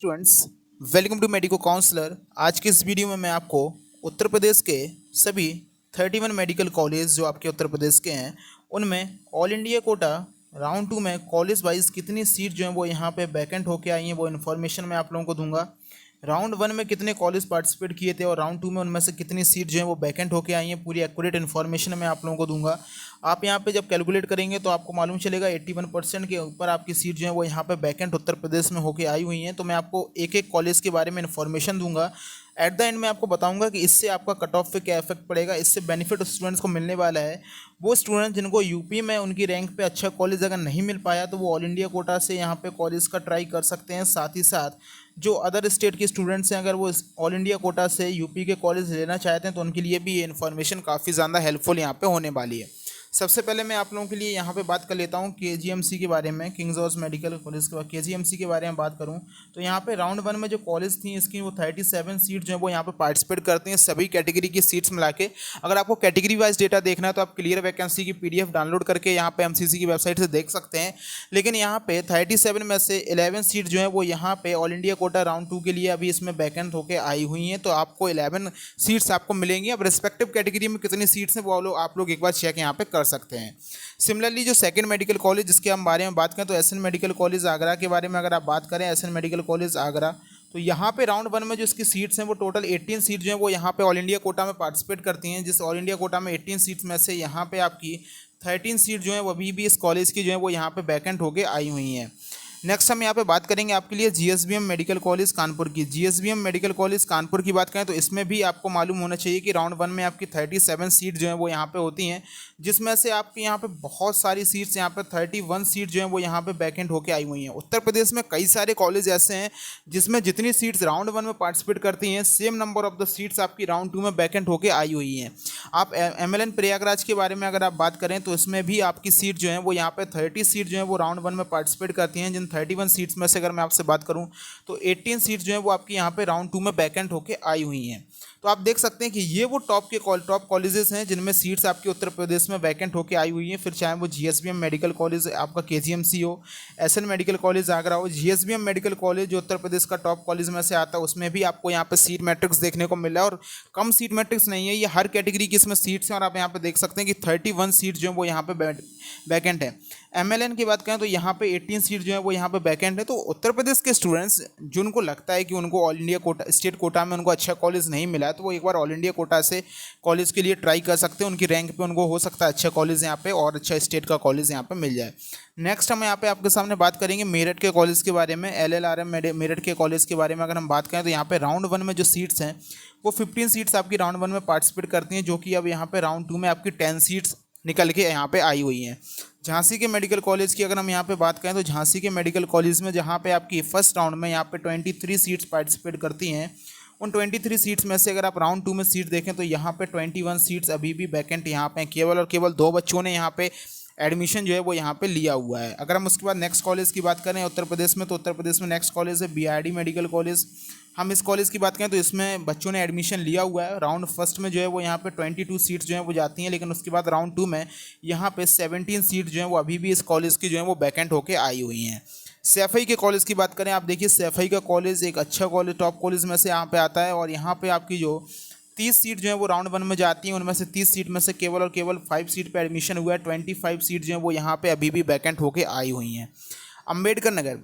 Students, welcome to Medico Counsellor. आज के इस वीडियो में मैं आपको उत्तर प्रदेश के सभी 31 मेडिकल कॉलेज जो आपके उत्तर प्रदेश के हैं उनमें ऑल इंडिया कोटा राउंड 2 में कॉलेज वाइज कितनी सीट जो है वो यहाँ पे वैकेंट होके आई हैं वो इन्फॉर्मेशन मैं आप लोगों को दूंगा। राउंड 1 में कितने कॉलेज पार्टिसिपेट किए थे और राउंड 2 में उनमें से कितनी सीट जो है वो वैकेंट होके आई हैं, पूरी एक्यूरेट इन्फॉर्मेशन मैं आप लोगों को दूंगा। आप यहाँ पे जब कैलकुलेट करेंगे तो आपको मालूम चलेगा 81% के ऊपर आपकी सीट जो है वो यहाँ पे वैकेंट उत्तर प्रदेश में होके आई हुई हैं। तो मैं आपको एक एक कॉलेज के बारे में इन्फॉर्मेशन दूंगा। एट द एंड मैं आपको बताऊंगा कि इससे आपका कट ऑफ पे क्या इफेक्ट पड़ेगा, इससे बेनिफिट स्टूडेंट्स को मिलने वाला है। वो स्टूडेंट जिनको यूपी में उनकी रैंक पे अच्छा कॉलेज अगर नहीं मिल पाया तो वो ऑल इंडिया कोटा से यहाँ पे कॉलेज का ट्राई कर सकते हैं। साथ ही साथ जो अदर स्टेट के स्टूडेंट्स हैं अगर वो ऑल इंडिया कोटा से यूपी के कॉलेज लेना चाहते हैं तो उनके लिए भी ये इन्फॉर्मेशन काफ़ी ज़्यादा हेल्पफुल यहाँ पे होने वाली है। सबसे पहले मैं आप लोगों के लिए यहाँ पे बात कर लेता हूँ केजीएमसी के बारे में, किंग जॉर्ज मेडिकल कॉलेज के बाद केजीएमसी के बारे में बात करूँ तो यहाँ पे राउंड 1 में जो कॉलेज थी इसकी वो 37 सीट जो है वो यहाँ पे पार्टिसिपेट करते हैं, सभी कैटेगरी की सीट्स मिला के। अगर आपको कैटेगरी वाइज डेटा देखना है तो आप क्लियर वैकेंसी की पीडीएफ डाउनलोड करके यहाँ पे एमसीसी की वेबसाइट से देख सकते हैं। लेकिन यहाँ पे 37 में से 11 सीट जो है वो यहाँ पे ऑल इंडिया कोटा राउंड 2 के लिए अभी इसमें वैकेंट होकर आई हुई हैं, तो आपको 11 सीट्स आपको मिलेंगी। अब रिस्पेक्टिव कैटेगरी में कितनी सीट्स हैं वो आप लोग एक बार चेक यहाँ पे कर सकते हैं। सिमिलरली जो सेकंड मेडिकल कॉलेज जिसके हम बारे में बात करें तो एसएन मेडिकल कॉलेज आगरा के बारे में अगर आप बात करें, एसएन मेडिकल कॉलेज आगरा, तो यहाँ पे राउंड 1 में जो इसकी सीट्स हैं वो टोटल 18 सीट जो हैं वो यहाँ पे ऑल इंडिया कोटा में पार्टिसिपेट करती हैं। जिस ऑल इंडिया कोटा में 18 सीट्स में से यहाँ पे आपकी 13 सीट जो है वो अभी भी इस कॉलेज की जो है वो यहाँ पे वैकेंट होके आई हुई हैं। नेक्स्ट हम यहाँ पे बात करेंगे आपके लिए जीएसबीएम मेडिकल कॉलेज कानपुर की। जीएसबीएम मेडिकल कॉलेज कानपुर की बात करें तो इसमें भी आपको मालूम होना चाहिए कि राउंड 1 में आपकी 37 सीट जो है वो यहाँ पे होती हैं, जिसमें से आपके यहाँ पे बहुत सारी सीट्स यहाँ पे 31 सीट जो है वो यहाँ पे वैकेंट होके आई हुई हैं। उत्तर प्रदेश में कई सारे कॉलेज ऐसे हैं जिसमें जितनी सीट्स राउंड 1 में पार्टिसिपेट करती हैं same number of the seats आपकी राउंड 2 में वैकेंट होके आई हुई हैं। आप एमएलएन प्रयागराज के बारे में अगर आप बात करें तो इसमें भी आपकी सीट जो है वो यहाँ पे 30 सीट जो है वो राउंड 1 में पार्टिसिपेट करती हैं, जिन 31 सीट्स में से अगर मैं आपसे बात करूं तो 18 सीट जो है वो आपकी यहाँ पे राउंड 2 में वैकेंट होके आई हुई हैं। तो आप देख सकते हैं कि ये वो टॉप कॉलेजेस हैं जिनमें सीट्स आपके उत्तर प्रदेश में वैकेंट होके आई हुई हैं। फिर चाहे वो जीएसबीएम मेडिकल कॉलेज आपका केजीएमसी हो, एसएन मेडिकल कॉलेज आगरा हो, जीएसबीएम मेडिकल कॉलेज जो उत्तर प्रदेश का टॉप कॉलेज में से आता है उसमें भी आपको यहाँ पे सीट मैट्रिक्स देखने को मिल रहा है। और कम सीट मैट्रिक्स नहीं है, ये हर कैटेगरी की इसमें सीट्स हैं और आप यहाँ पे देख सकते हैं कि 31 सीट जो है वो यहाँ पे वैकेंट है। एमएलएन की बात करें तो यहाँ पे 18 सीट जो है वो यहाँ पे वैकेंट है। तो उत्तर प्रदेश के स्टूडेंट्स जिनको लगता है कि उनको all India quota state quota में उनको अच्छा कॉलेज नहीं मिला है तो वो एक बार ऑल इंडिया कोटा से कॉलेज के लिए ट्राई कर सकते हैं। उनकी रैंक पे उनको हो सकता है अच्छा कॉलेज यहाँ पे और अच्छा स्टेट का कॉलेज यहाँ पे मिल जाए। नेक्स्ट हम यहाँ पे आपके सामने बात करेंगे मेरठ के कॉलेज के बारे में। LLRM मेरठ के कॉलेज के बारे में अगर हम बात करें तो यहाँ पे राउंड 1 में जो सीट्स हैं वो 15 सीट्स आपकी राउंड 1 में पार्टिसिपेट करती हैं, जो कि अब यहाँ पे राउंड 2 में आपकी 10 सीट्स निकल के यहाँ पे आई हुई हैं। झांसी के मेडिकल कॉलेज की अगर हम यहाँ पे बात करें तो झांसी के मेडिकल कॉलेज में जहाँ पे आपकी फर्स्ट राउंड में यहाँ पे 23 सीट्स पार्टिसिपेट करती हैं, उन 23 सीट्स में से अगर आप राउंड 2 में सीट देखें तो यहाँ पे 21 सीट्स अभी भी वैकेंट यहाँ पे हैं। केवल और केवल 2 बच्चों ने यहाँ पे एडमिशन जो है वो यहाँ पे लिया हुआ है। अगर हम उसके बाद नेक्स्ट कॉलेज की बात करें उत्तर प्रदेश में तो उत्तर प्रदेश में नेक्स्ट कॉलेज है बीआरडी मेडिकल कॉलेज। हम इस कॉलेज की बात करें तो इसमें बच्चों ने एडमिशन लिया हुआ है। राउंड फर्स्ट में जो है वो यहाँ पे 22 सीट्स जो है वो जाती हैं, लेकिन उसके बाद राउंड 2 में यहाँ पे 17 सीट जो है वो अभी भी इस कॉलेज की जो है वो वैकेंट होके आई हुई हैं। सैफई के कॉलेज की बात करें, आप देखिए सैफई का कॉलेज एक अच्छा कॉलेज टॉप कॉलेज में से यहाँ पे आता है और यहाँ पे आपकी जो 30 सीट जो है वो राउंड 1 में जाती हैं, उनमें से 30 सीट में से केवल और केवल 5 सीट पे एडमिशन हुआ है। 25 सीट जो है वो यहाँ पे अभी भी वैकेंट होके आई हुई हैं। अम्बेडकर नगर,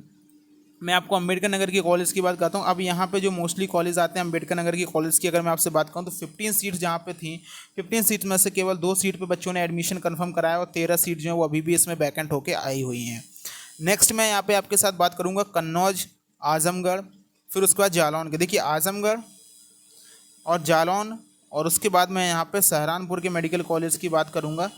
मैं आपको अम्बेडकर नगर की कॉलेज की बात करता हूँ। अब यहाँ पे जो मोस्टली कॉलेज आते हैं अम्बेडकर नगर की कॉलेज की अगर मैं आपसे बात करूँ तो 15 सीट्स जहाँ पे थी 15 सीट में से केवल 2 सीट पे बच्चों ने एडमिशन कंफर्म कराया और 13 सीट जो है वो अभी भी इसमें वैकेंट होके आई हुई हैं। नेक्स्ट मैं यहाँ पे आपके साथ बात करूँगा कन्नौज, आजमगढ़, फिर उसके बाद जालौन के। देखिए आजमगढ़ और जालौन और उसके बाद मैं यहाँ पे सहारनपुर के मेडिकल कॉलेज की बात करूँगा।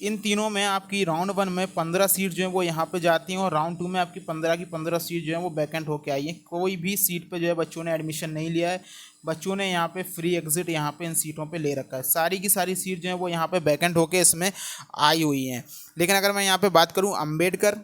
इन तीनों में आपकी राउंड 1 में 15 सीट जो है वो यहाँ पे जाती हैं और राउंड 2 में आपकी 15 की 15 सीट जो है वो वैकेंट होके आई है। कोई भी सीट पे जो है बच्चों ने एडमिशन नहीं लिया है, बच्चों ने यहाँ पे फ्री एग्जिट यहाँ पे इन सीटों पे ले रखा है। सारी की सारी सीट जो है वो यहाँ पे वैकेंट होके इसमें आई हुई हैं। लेकिन अगर मैं यहाँ पे बात करूँ अम्बेडकर,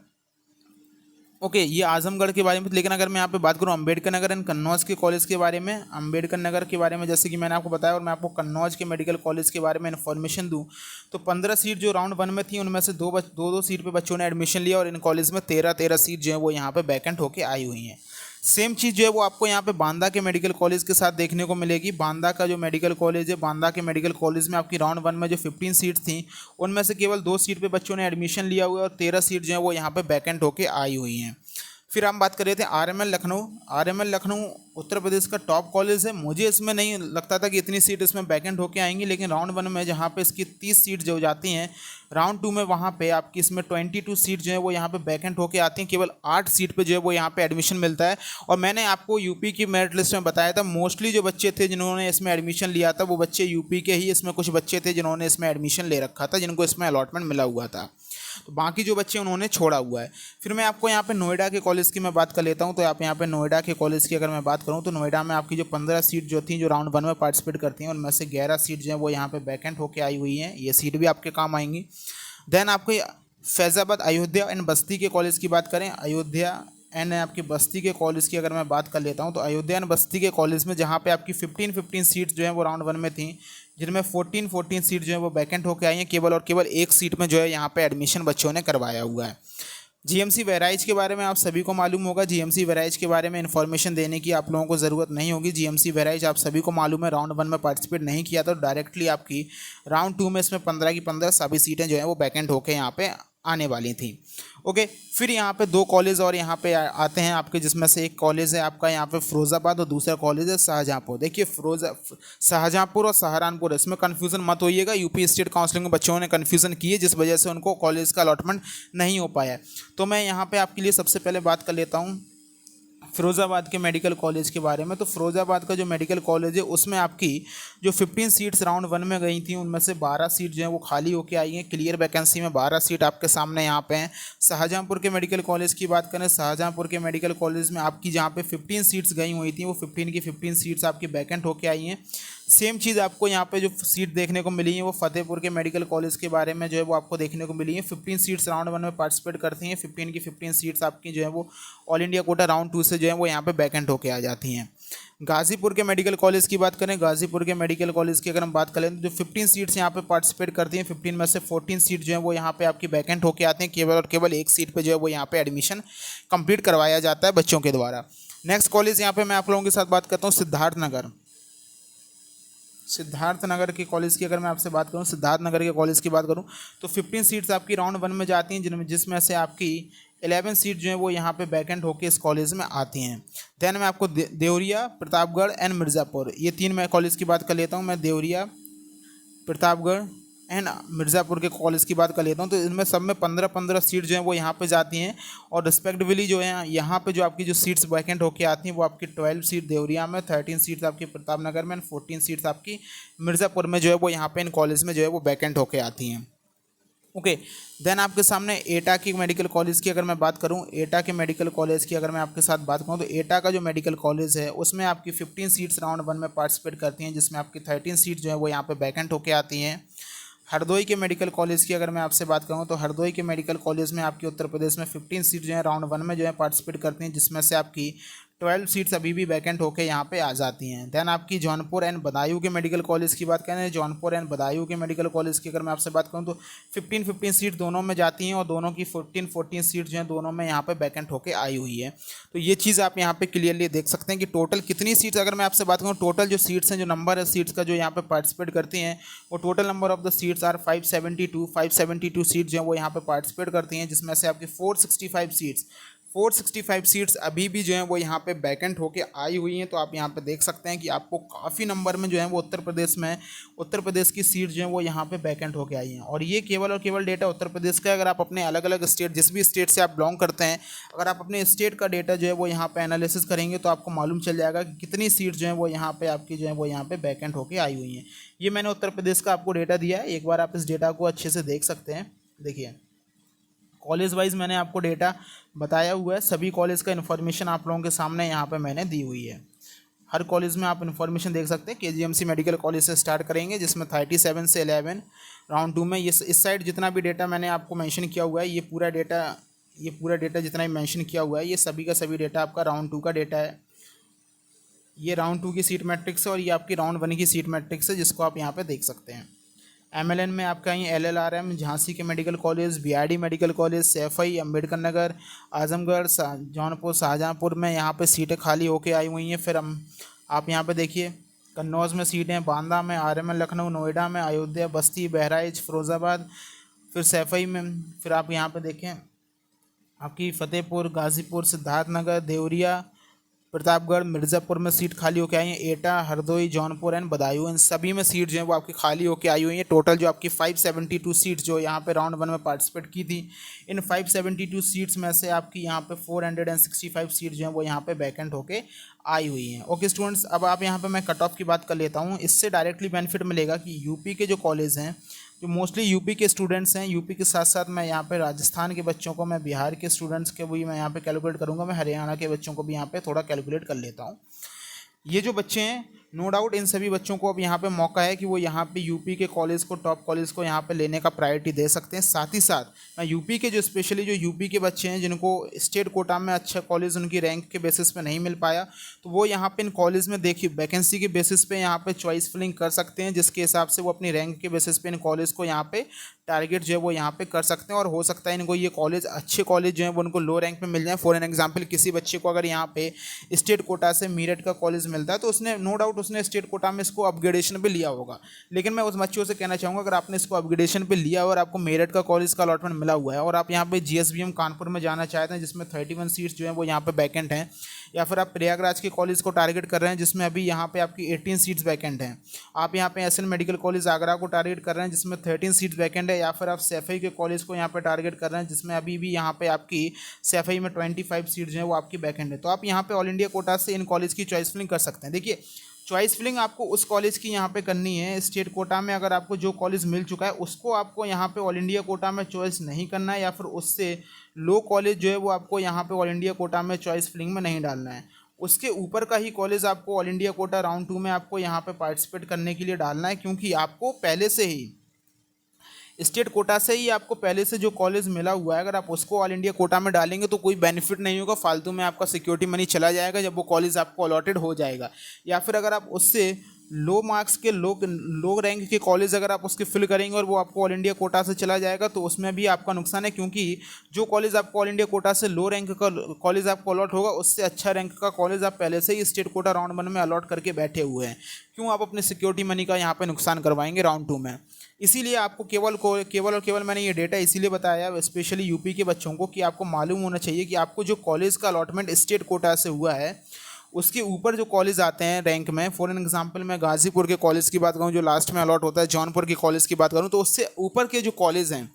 ओके ये आजमगढ़ के बारे में, लेकिन अगर मैं यहाँ पे बात करूँ अम्बेडकर नगर एंड कन्नौज के कॉलेज के बारे में, अम्बेडकर नगर के बारे में जैसे कि मैंने आपको बताया और मैं आपको कन्नौज के मेडिकल कॉलेज के बारे में इन्फॉर्मेशन दूँ तो 15 सीट जो राउंड 1 में थी उनमें से दो सीट पे बच्चों ने एडमिशन लिया और इन कॉलेज में 13 सीट जो है वो यहाँ पे वैकेंट होके आई हुई हैं। सेम चीज़ जो है वो आपको यहाँ पे बांदा के मेडिकल कॉलेज के साथ देखने को मिलेगी। बांदा का जो मेडिकल कॉलेज है, बांदा के मेडिकल कॉलेज में आपकी राउंड 1 में जो 15 सीट थी उनमें से केवल 2 सीट पे बच्चों ने एडमिशन लिया हुआ है और 13 सीट जो है वो यहाँ पे वैकेंट होके आई हुई हैं। फिर हम बात कर रहे थे आरएमएल लखनऊ। आरएमएल लखनऊ उत्तर प्रदेश का टॉप कॉलेज है। मुझे इसमें नहीं लगता था कि इतनी सीट इसमें वैकेंट होके आएंगी, लेकिन राउंड 1 में जहाँ पे इसकी 30 सीट जो जाती हैं, राउंड 2 में वहाँ पे आपकी इसमें 22 सीट जो है वो यहाँ पे वैकेंट होके आती हैं। केवल 8 सीट पे जो है वो यहाँ पे एडमिशन मिलता है। और मैंने आपको यूपी की मेरिट लिस्ट में बताया था, मोस्टली जो बच्चे थे जिन्होंने इसमें एडमिशन लिया था वो बच्चे यूपी के ही इसमें कुछ बच्चे थे जिन्होंने इसमें एडमिशन ले रखा था, जिनको इसमें अलॉटमेंट मिला हुआ था। तो बाकी जो बच्चे उन्होंने छोड़ा हुआ है। फिर मैं आपको यहाँ पे नोएडा के कॉलेज की मैं बात कर लेता हूँ। तो आप यहाँ पे नोएडा के कॉलेज की अगर मैं बात करूँ तो नोएडा में आपकी जो 15 सीट जो थी जो राउंड 1 में पार्टिसिपेट करती हैं, उनमें से 11 सीट जो है वो यहाँ पे वैकेंट होकर आई हुई हैं। ये सीट भी आपके काम आएंगी। देन आपको फैज़ाबाद अयोध्या एंड बस्ती के कॉलेज की बात करें, अयोध्या एंड आपकी बस्ती के कॉलेज की अगर मैं बात कर लेता हूँ तो अयोध्या एंड बस्ती के कॉलेज में जहाँ पे आपकी 15 सीट्स जो है वो राउंड 1 में थी, जिनमें 14 सीट जो है वो वैकेंट होकर आई हैं। केवल और केवल एक सीट में जो है यहाँ पे एडमिशन बच्चों ने करवाया हुआ है। जीएमसी बहराइच के बारे में आप सभी को मालूम होगा। जीएमसी बहराइच के बारे में इन्फॉर्मेशन देने की आप लोगों को ज़रूरत नहीं होगी। जीएमसी बहराइच आप सभी को मालूम है, राउंड 1 में पार्टिसिपेट नहीं किया था, डायरेक्टली आपकी राउंड 2 में इसमें 15 की 15 सभी सीटें जो है वो वैकेंट होकर यहाँ पे आने वाली थी। ओके, फिर यहाँ पे 2 कॉलेज और यहाँ पे आते हैं आपके, जिसमें से एक कॉलेज है आपका यहाँ पे फिरोजाबाद और दूसरा कॉलेज है शाहजहाँपुर। देखिए शाहजहाँपुर और सहारनपुर, इसमें कन्फ्यूज़न मत होइएगा। यूपी स्टेट काउंसलिंग में बच्चों ने कन्फ्यूज़न की है, जिस वजह से उनको कॉलेज का अलॉटमेंट नहीं हो पाया। तो मैं यहाँ पर आपके लिए सबसे पहले बात कर लेता हूँ फिरोज़ाबाद के मेडिकल कॉलेज के बारे में। तो फिरोज़ाबाद का जो मेडिकल कॉलेज है उसमें आपकी जो 15 सीट्स राउंड 1 में गई थी उनमें से 12 सीट जो है वो खाली होके आई हैं। क्लियर वैकेंसी में 12 सीट आपके सामने यहाँ पे हैं। शाहजहाँपुर के मेडिकल कॉलेज की बात करें, शाहजहाँपुर के मेडिकल कॉलेज में आपकी जहाँ पे 15 सीट्स गई हुई थी वो 15 की 15 सीट्स आपकी वैकेंट होके आई हैं। सेम चीज़ आपको यहाँ पे जो सीट देखने को मिली है वो फतेहपुर के मेडिकल कॉलेज के बारे में जो है वो आपको देखने को मिली है। 15 सीट्स राउंड 1 में पार्टिसिपेट करती हैं, 15 की 15 सीट्स आपकी जो है वो ऑल इंडिया कोटा राउंड 2 से जो है वो यहाँ पे वैकेंट होके आ जाती हैं। गाजीपुर के मेडिकल कॉलेज की बात करें, गाजीपुर के मेडिकल कॉलेज की अगर हम बात करें तो जो 15 सीट्स यहाँ पे पार्टिसिपेट करती हैं, 15 में से 14 सीट जो है वो यहाँ पे आपकी वैकेंट होके आते हैं। केवल और केवल एक सीट पे जो है वो यहाँ पे एडमिशन कंप्लीट करवाया जाता है बच्चों के द्वारा। नेक्स्ट कॉलेज यहाँ पे मैं आप लोगों के साथ बात करता हूँ सिद्धार्थनगर। सिद्धार्थनगर के कॉलेज की अगर मैं आपसे बात करूं, सिद्धार्थनगर के कॉलेज की बात करूं तो 15 सीट्स आपकी राउंड 1 में जाती हैं, जिसमें से आपकी 11 सीट जो है वो यहाँ पे वैकेंट होकर इस कॉलेज में आती हैं। देन मैं आपको देवरिया, प्रतापगढ़ एंड मिर्ज़ापुर, ये 3 मैं कॉलेज की बात कर लेता हूँ। मैं देवरिया, प्रतापगढ़ एंड मिर्ज़ापुर के कॉलेज की बात कर लेता हूँ। तो इनमें सब में 15-15 सीट जो हैं वो यहाँ पे जाती हैं और रिस्पेक्टिवली जो है यहाँ पे जो आपकी जो सीट्स वैकेंट होके आती हैं वो आपकी 12 सीट देवरिया में, 13 सीट्स आपकी प्रतापनगर में एंड 14 सीट्स आपकी मिर्ज़ापुर में जो है वो यहाँ पे इन कॉलेज में जो है वो वैकेंट होके आती हैं। ओके, देन आपके सामने एटा की मेडिकल कॉलेज की अगर मैं बात करूं, एटा के मेडिकल कॉलेज की अगर मैं आपके साथ बात करूं तो एटा का जो मेडिकल कॉलेज है उसमें आपकी 15 सीट्स राउंड 1 में पार्टिसिपेट करती हैं, जिसमें आपकी 13 सीट जो है वो यहाँ पे वैकेंट होके आती हैं। हरदोई के मेडिकल कॉलेज की अगर मैं आपसे बात करूं तो हरदोई के मेडिकल कॉलेज में आपकी उत्तर प्रदेश में 15 सीट जो है राउंड 1 में जो है पार्टिसिपेट करती हैं, जिसमें से आपकी 12 सीट्स अभी भी वैकेंट होकर यहाँ पे आ जाती हैं। देन आपकी जौनपुर एंड बदायूं के मेडिकल कॉलेज की बात करें, जौनपुर एंड बदायूं के मेडिकल कॉलेज की अगर मैं आपसे बात करूँ तो 15-15 सीट दोनों में जाती हैं और दोनों की 14-14 सीट जो है दोनों में यहाँ पे वैकेंट होकर आई हुई है। तो ये चीज़ आप यहाँ पे क्लियरली देख सकते हैं कि टोटल कितनी सीट्स, अगर मैं आपसे बात करूँ टोटल जो सीट्स हैं, जो नंबर है सीट्स का जो यहाँ पे पार्टिसिपेट करती हैं, वो total number of the seats are 572 seat जो है वो यहाँ पे पार्टिसिपेट करती हैं, जिसमें से आपकी 465 सीट्स अभी भी जो हैं वो यहाँ पे वैकेंट होके आई हुई हैं। तो आप यहाँ पे देख सकते हैं कि आपको काफ़ी नंबर में जो है वो उत्तर प्रदेश की सीट जो है वो यहाँ पे वैकेंट होके आई हैं। और ये केवल और केवल डेटा उत्तर प्रदेश का है। अगर आप अपने अलग अलग स्टेट, जिस भी स्टेट से आप बिलोंग करते हैं, अगर आप अपने स्टेट का डेटा जो है वो यहाँ पर एनालिसिस करेंगे तो आपको मालूम चल जाएगा कि कितनी सीट जो है वो यहाँ पर आपकी जो है वो यहाँ पर वैकेंट होकर आई हुई हैं। ये मैंने उत्तर प्रदेश का आपको डेटा दिया है, एक बार आप इस डेटा को अच्छे से देख सकते हैं। देखिए कॉलेज वाइज मैंने आपको डेटा बताया हुआ है, सभी कॉलेज का इन्फॉर्मेशन आप लोगों के सामने यहाँ पे मैंने दी हुई है। हर कॉलेज में आप इन्फॉर्मेशन देख सकते हैं। केजीएमसी मेडिकल कॉलेज से स्टार्ट करेंगे, जिसमें 37 से 11 राउंड 2 में। ये इस साइड जितना भी डेटा मैंने आपको मेंशन किया हुआ है, ये पूरा डेटा जितना भी मेंशन किया हुआ है, ये सभी का सभी डेटा आपका राउंड 2 का डेटा है। ये राउंड 2 की सीट मैट्रिक्स है और ये आपकी राउंड 1 की सीट मैट्रिक्स है, जिसको आप यहाँ पर देख सकते हैं। MLN में आपका आई LLRM, झांसी के medical college, BRD medical college, Saifai, Ambedkar Nagar, Azamgarh, Jaunpur, Shahjahanpur में यहाँ पे सीटें खाली होके आई हुई हैं। फिर हम आप यहाँ पे देखिए कन्नौज में सीटें, बांदा में, RML लखनऊ, नोएडा में, अयोध्या, बस्ती, बहराइच, फिरोज़ाबाद, फिर सैफई में। फिर आप यहाँ पे देखें आपकी फतेहपुर, गाज़ीपुर, सिद्धार्थनगर, देवरिया, प्रतापगढ़, मिर्ज़ापुर में सीट खाली होकर आई है। एटा, हरदोई, जौनपुर एंड बदायूं, इन सभी में सीट जो है वो आपकी खाली होकर आई हुई है। टोटल जो आपकी 572 सीट्स जो यहाँ पे राउंड 1 में पार्टिसिपेट की थी, इन 572 सीट्स में से आपकी यहाँ पे 465 सीट जो है वो यहाँ पे वैकेंट होके आई हुई हैं। ओके स्टूडेंट्स, अब आप यहाँ पे मैं कट ऑफ की बात कर लेता हूँ। इससे डायरेक्टली बेनिफिट मिलेगा कि यूपी के जो कॉलेज हैं, जो मोस्टली यूपी के स्टूडेंट्स हैं, यूपी के साथ साथ मैं यहाँ पे राजस्थान के बच्चों को, मैं बिहार के स्टूडेंट्स के भी मैं यहाँ पे कैलकुलेट करूँगा, मैं हरियाणा के बच्चों को भी यहाँ पे थोड़ा कैलकुलेट कर लेता हूँ। ये जो बच्चे हैं, नो डाउट इन सभी बच्चों को अब यहाँ पे मौका है कि वो यहाँ पे यूपी के कॉलेज को, टॉप कॉलेज को यहाँ पे लेने का प्रायोरिटी दे सकते हैं। साथ ही साथ मैं यूपी के जो स्पेशली जो यूपी के बच्चे हैं जिनको स्टेट कोटा में अच्छा कॉलेज उनकी रैंक के बेसिस पे नहीं मिल पाया, तो वो यहाँ पे इन कॉलेज में देखिए वैकेंसी के बेसिस पे यहाँ पे चॉइस फिलिंग कर सकते हैं, जिसके हिसाब से वो अपनी रैंक के बेसिस पे इन कॉलेज को यहाँ पे टारगेट जो है वो यहाँ पे कर सकते हैं। और हो सकता है इनको ये कॉलेज, अच्छे कॉलेज जो है वो उनको लो रैंक पे मिल जाए। फॉर एन एग्जांपल, किसी बच्चे को अगर यहाँ पे स्टेट कोटा से मेरिट का कॉलेज मिलता है तो उसने नो डाउट उसने स्टेट कोटा में इसको अपग्रेडेशन पे लिया होगा। लेकिन मैं उस बच्चों से कहना चाहूँगा, अगर आपने इसको अपग्रेडेशन पे लिया और आपको मेरिट का कॉलेज का अलॉटमेंट मिला हुआ है और आप यहाँ पे GSBM कानपुर में जाना चाहते हैं जिसमें 31 सीट्स जो है वो यहाँ पे वैकेंट हैं, या फिर आप प्रयागराज के कॉलेज को टारगेट कर रहे हैं जिसमें अभी यहाँ पे आपकी 18 सीट्स वैकेंट हैं, आप यहाँ पे SN मेडिकल कॉलेज आगरा को टारगेट कर रहे हैं जिसमें 13 सीट्स वैकेंट है, या फिर आप सैफई के कॉलेज को यहाँ पे टारगेट कर रहे हैं जिसमें अभी भी यहाँ पे आपकी सैफई में 25 सीट्स जो है वो आपकी वैकेंट है, तो आप यहाँ पे ऑल इंडिया कोटा से इन कॉलेज की चॉइस फिलिंग कर सकते हैं। देखिए, चॉइस फिलिंग आपको उस कॉलेज की यहाँ पे करनी है। स्टेट कोटा में अगर आपको जो कॉलेज मिल चुका है उसको आपको यहाँ पे ऑल इंडिया कोटा में चॉइस नहीं करना है, या फिर उससे लो कॉलेज जो है वो आपको यहाँ पे ऑल इंडिया कोटा में चॉइस फिलिंग में नहीं डालना है। उसके ऊपर का ही कॉलेज आपको ऑल इंडिया कोटा राउंड 2 में आपको यहाँ पे पार्टिसिपेट करने के लिए डालना है, क्योंकि आपको पहले से ही स्टेट कोटा से ही आपको पहले से जो कॉलेज मिला हुआ है, अगर आप उसको ऑल इंडिया कोटा में डालेंगे तो कोई बेनिफिट नहीं होगा, फालतू में आपका सिक्योरिटी मनी चला जाएगा जब वो कॉलेज आपको अलॉटेड हो जाएगा। या फिर अगर आप उससे लो मार्क्स के लो रैंक के कॉलेज अगर आप उसके फिल करेंगे और वो आपको ऑल इंडिया कोटा से चला जाएगा तो उसमें भी आपका नुकसान है, क्योंकि जो कॉलेज आपको ऑल इंडिया कोटा से लो रैंक का कॉलेज आपको अलॉट होगा उससे अच्छा रैंक का कॉलेज आप पहले से ही स्टेट कोटा राउंड 1 में अलॉट करके बैठे हुए हैं। क्यों आप अपने सिक्योरिटी मनी का यहाँ पे नुकसान करवाएंगे राउंड 2 में? इसीलिए आपको केवल मैंने ये डेटा इसीलिए बताया स्पेशली यूपी के बच्चों को कि आपको मालूम होना चाहिए कि आपको जो कॉलेज का अलॉटमेंट स्टेट कोटा से हुआ है उसके ऊपर जो कॉलेज आते हैं रैंक में, फॉर एन एग्जांपल मैं गाज़ीपुर के कॉलेज की बात करूं जो लास्ट में अलॉट होता है, जौनपुर के कॉलेज की बात करूं तो उससे ऊपर के जो कॉलेज हैं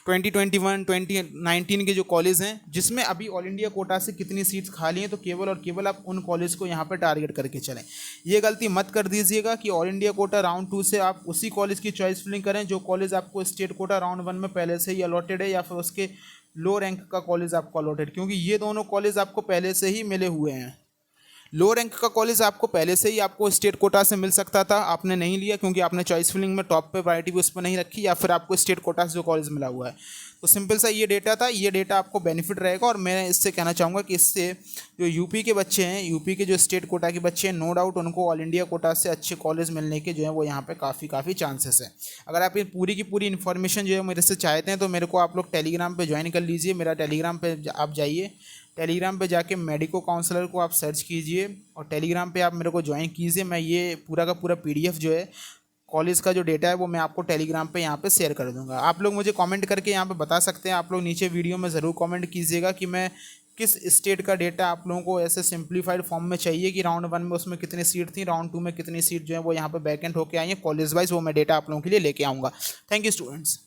2021 2019 के जो कॉलेज हैं जिसमें अभी ऑल इंडिया कोटा से कितनी सीट्स खाली हैं, तो केवल और केवल आप उन कॉलेज को यहाँ पर टारगेट करके चलें। ये गलती मत कर दीजिएगा कि ऑल इंडिया कोटा राउंड 2 से आप उसी कॉलेज की चॉइस फिलिंग करें जो कॉलेज आपको स्टेट कोटा राउंड 1 में पहले से ही अलॉटेड है, या फिर उसके लो रैंक का कॉलेज आपको अलॉटेड, क्योंकि ये दोनों कॉलेज आपको पहले से ही मिले हुए हैं। लो रैंक का कॉलेज आपको पहले से ही आपको स्टेट कोटा से मिल सकता था, आपने नहीं लिया क्योंकि आपने चॉइस फिलिंग में टॉप पे प्रायोरिटी भी उस पर नहीं रखी, या फिर आपको स्टेट कोटा से जो कॉलेज मिला हुआ है। तो सिंपल सा ये डेटा था, ये डेटा आपको बेनिफिट रहेगा। और मैं इससे कहना चाहूँगा कि इससे जो यूपी के बच्चे हैं, यूपी के जो स्टेट कोटा के बच्चे हैं, नो डाउट उनको ऑल इंडिया कोटा से अच्छे कॉलेज मिलने के जो है वो यहाँ पे काफ़ी चांसेस है। अगर आप ये पूरी की पूरी इन्फॉर्मेशन जो है मेरे से चाहते हैं तो मेरे को आप लोग टेलीग्राम पे ज्वाइन कर लीजिए। मेरा टेलीग्राम पे आप जाइए, टेलीग्राम पे जाके मेडिको काउंसलर को आप सर्च कीजिए और टेलीग्राम पे आप मेरे को ज्वाइन कीजिए। मैं ये पूरा का पूरा PDF जो है कॉलेज का जो डेटा है वो मैं आपको टेलीग्राम पे यहाँ पे शेयर कर दूंगा। आप लोग मुझे कमेंट करके यहाँ पे बता सकते हैं, आप लोग नीचे वीडियो में ज़रूर कमेंट कीजिएगा कि मैं किस स्टेट का डेटा आप लोगों को ऐसे सिंप्लीफाइड फॉर्म में चाहिए कि राउंड 1 में उसमें कितनी सीट थी, राउंड 2 में कितनी सीट जो है वो यहाँ पे वैकेंट होकर आई है कॉलेज वाइज, वो मैं डेटा आप लोगों के लिए लेके आऊँगा। Thank you students.